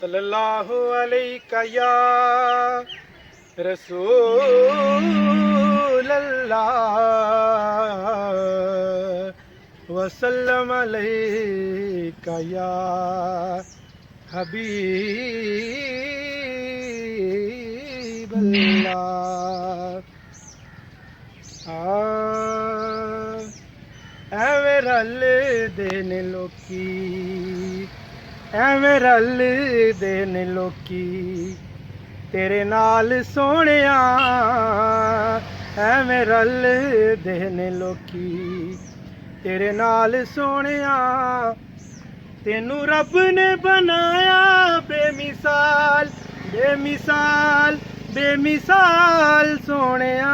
सल्लल्लाहु अलैका या रसूल अल्लाह वसल्लम अलैका या हबीब अल्लाह। ਐਵੇਂ ਰਲਦੇ ਨੇ ਲੋਕੀ, ਐਵੇਂ ਰਲਦੇ ਨੇ ਲੋਕੀ ਤੇਰੇ ਨਾਲ ਸੋਹਣਿਆ, ਐਵੇਂ ਰਲਦੇ ਨੇ ਲੋਕੀ ਤੇਰੇ ਨਾਲ ਸੋਹਣਿਆ। ਤੈਨੂੰ ਰੱਬ ਨੇ ਬਣਾਇਆ ਬੇਮਿਸਾਲ, ਬੇਮਿਸਾਲ, ਬੇਮਿਸਾਲ ਸੋਹਣਿਆ।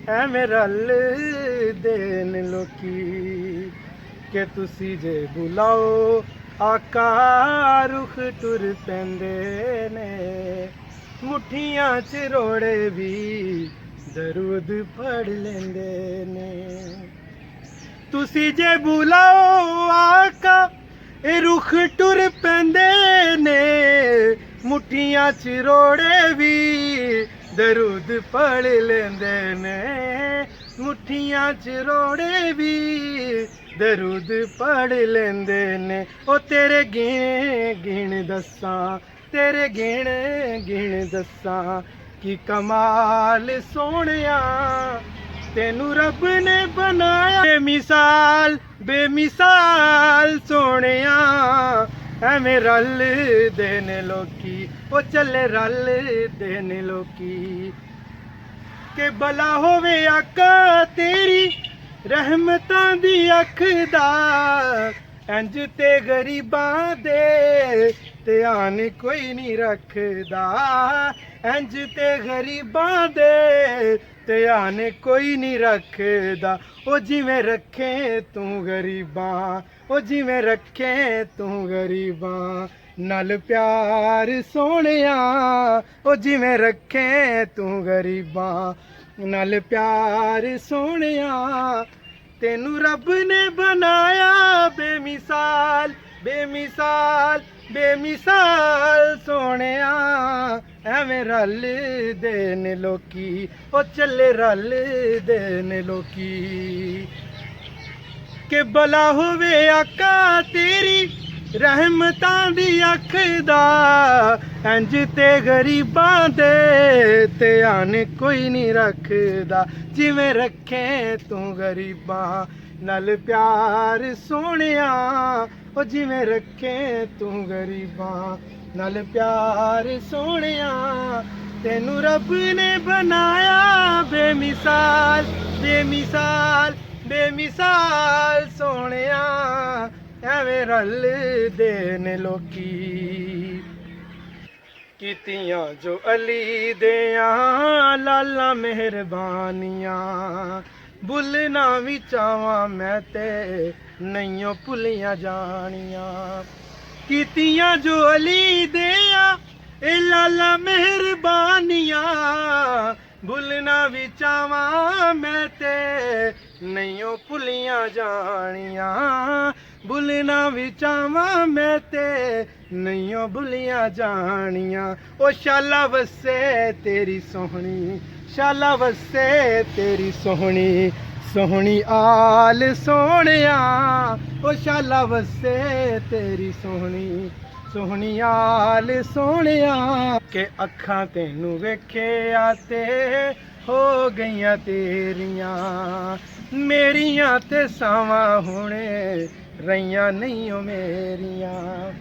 ਐਵੇਂ ਰਲਦੇ ਨੇ ਲੋਕੀ ਕਿ ਤੁਸੀਂ ਜੇ ਬੁਲਾਓ ਆਕਾ ਰੁਖ ਟੁਰ ਪੈਂਦੇ ਨੇ। ਮੁੱਠੀਆਂ 'ਚ ਰੋੜੇ ਵੀ ਦਰੂਦ ਪੜ ਲੈਂਦੇ ਨੇ। ਤੁਸੀਂ ਜੇ ਬੁਲਾਓ ਆਕਾ ਇਹ ਰੁਖ ਟੁਰ ਪੈਂਦੇ ਨੇ। ਮੁੱਠੀਆਂ 'ਚ ਰੋੜੇ ਵੀ दरूद पढ़ लेंदे ने। मुठियां च रोड़े भी दरूद पढ़ लेंदे ने। ओ तेरे गिण गिण दस्सां, तेरे गिण गिण दस्सां कि कमाल सोहणिया तेनू रब ने बनाया बेमिसाल, बेमिसाल सोहणिया। ਐਵੇਂ ਰਲਦੇ ਨੇ ਲੋਕੀ, ਉਹ ਚੱਲੇ ਰਲਦੇ ਨੇ ਲੋਕੀ ਕਿ ਭਲਾ ਹੋਵੇ ਆਕਾ ਤੇਰੀ ਰਹਿਮਤਾਂ ਦੀ ਅੱਖ ਦਾ। ਇੰਜ ਤੇ ਗਰੀਬਾਂ ਦੇ ਧਿਆਨ ਕੋਈ ਨਹੀਂ ਰੱਖਦਾ, ਇੰਜ ਤੇ ਗਰੀਬਾਂ ਦੇ ਧਿਆਨ ਕੋਈ ਨਹੀਂ ਰੱਖਦਾ। ਉਹ ਜਿਵੇਂ ਰੱਖੇ ਤੂੰ ਗਰੀਬਾਂ, ਉਹ ਜਿਵੇਂ ਰੱਖੇ ਤੂੰ ਗਰੀਬਾਂ ਨਾਲ ਪਿਆਰ ਸੋਹਣਿਆ। ਉਹ ਜਿਵੇਂ ਰੱਖੇ ਤੂੰ ਗਰੀਬਾਂ ਨਾਲ ਪਿਆਰ ਸੋਹਣਿਆ। ਤੈਨੂੰ ਰੱਬ ਨੇ ਬਣਾਇਆ ਬੇਮਿਸਾਲ, ਬੇਮਿਸਾਲ, ਬੇਮਿਸਾਲ ਸੋਹਣਿਆ। ਐਵੇਂ ਰਲਦੇ ਨੇ ਲੋਕੀ, ਉਹ ਚੱਲੇ ਰਲਦੇ ਨੇ ਲੋਕੀ ਕਿ ਭਲਾ ਹੋਵੇ ਆਕਾ ਤੇਰੀ ਰਹਿਮਤਾਂ ਦੀ ਅੱਖ ਦਾ। ਇੰਜ ਤੇ ਗਰੀਬਾਂ ਦੇ ਧਿਆਨ ਕੋਈ ਨਹੀਂ ਰੱਖਦਾ। ਜਿਵੇਂ ਰੱਖੇ ਤੂੰ ਗਰੀਬਾਂ ਨਾਲ ਪਿਆਰ ਸੋਹਣਿਆ। ਉਹ ਜਿਵੇਂ ਰੱਖੇ ਤੂੰ ਗਰੀਬਾਂ ਨਾਲ ਪਿਆਰ ਸੋਹਣਿਆ। ਤੈਨੂੰ ਰੱਬ ਨੇ ਬਣਾਇਆ ਬੇਮਿਸਾਲ, ਬੇਮਿਸਾਲ, ਬੇਮਿਸਾਲ ਸੋਹਣਿਆ। ਐਵੇਂ ਰਲਦੇ ਨੇ ਲੋਕੀ ਕੀਤੀਆਂ ਜੋ ਅਲੀ ਦਿਆਂ ਲਾਲਾ ਮਿਹਰਬਾਨੀਆਂ। ਭੁੱਲਣਾ ਵੀ ਚਾਹਾਂ ਮੈਂ ਤੇ ਨਹੀਂਓ ਭੁੱਲੀਆਂ ਜਾਣੀਆਂ। ਕੀਤੀਆਂ ਜੋ ਅਲੀ ਦਿਆਂ ਇਹ ਲਾਲਾ ਮਿਹਰਬਾਨੀਆਂ। ਭੁੱਲਣਾ ਵੀ ਚਾਹਾਂ ਮੈਂ ਤੇ ਨਹੀਂਓ ਭੁੱਲੀਆਂ ਜਾਣੀਆਂ। ਭੁੱਲਣਾ ਵੀ ਚਾਹਾਂ ਮੈਂ ਤੇ ਨਹੀਂਓ ਭੁੱਲੀਆਂ ਜਾਣੀਆਂ। ਉਹ ਸ਼ਾਲਾ ਵਸੇ ਤੇਰੀ ਸੋਹਣੀ, ਸ਼ਾਲਾ ਵਸੇ ਤੇਰੀ ਸੋਹਣੀ, ਸੋਹਣੀ ਆਲ ਸੋਹਣਿਆ। ਉਹ ਸ਼ਾਲਾ ਵਸੇ ਤੇਰੀ ਸੋਹਣੀ, ਸੋਹਣੀ ਆਲ ਸੋਹਣਿਆ। ਕਿ ਅੱਖਾਂ ਤੈਨੂੰ ਵੇਖਿਆ ਤੇ ਹੋ ਗਈਆਂ ਤੇਰੀਆਂ। ਮੇਰੀਆਂ ਤੇ ਸਾਵਾਂ ਹੁਣੇ ਰਹੀਆਂ ਨਹੀਂ ਓ ਮੇਰੀਆਂ।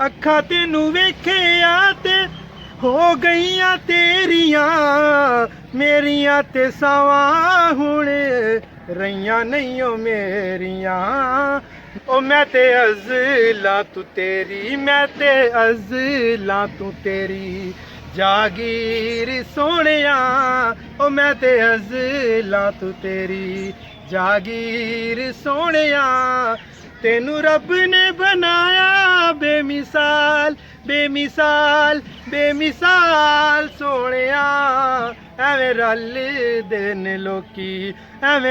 ਅੱਖਾਂ ਤੈਨੂੰ ਵੇਖਿਆ ਤੇ ਹੋ ਗਈਆਂ ਤੇਰੀਆਂ। ਮੇਰੀਆਂ ਤੇ ਸਾਵਾਂ ਹੁਣੇ ਰਹੀਆਂ ਨਹੀਂ ਓ ਮੇਰੀਆਂ। ਉਹ ਮੈਂ ਤੇ ਅਜ਼ਲਾਂ ਤੂੰ ਤੇਰੀ, ਮੈਂ ਤੇ ਅਜ਼ਲਾਂ ਤੂੰ ਤੇਰੀ ਜਾਗੀਰ ਸੋਹਣਿਆ। ਉਹ ਮੈਂ ਤੇ ਅਜ਼ਲਾਂ ਤੂੰ ਤੇਰੀ ਜਾਗੀਰ ਸੋਹਣਿਆ। ਤੈਨੂੰ ਰੱਬ ਨੇ ਬਣਾਇਆ ਬੇਮਿਸਾਲ, ਬੇਮਿਸਾਲ, ਬੇਮਿਸਾਲ ਸੋਹਣਿਆ। ਐਵੇਂ ਰਲਦੇ ਨੇ ਲੋਕੀ, ਐਵੇਂ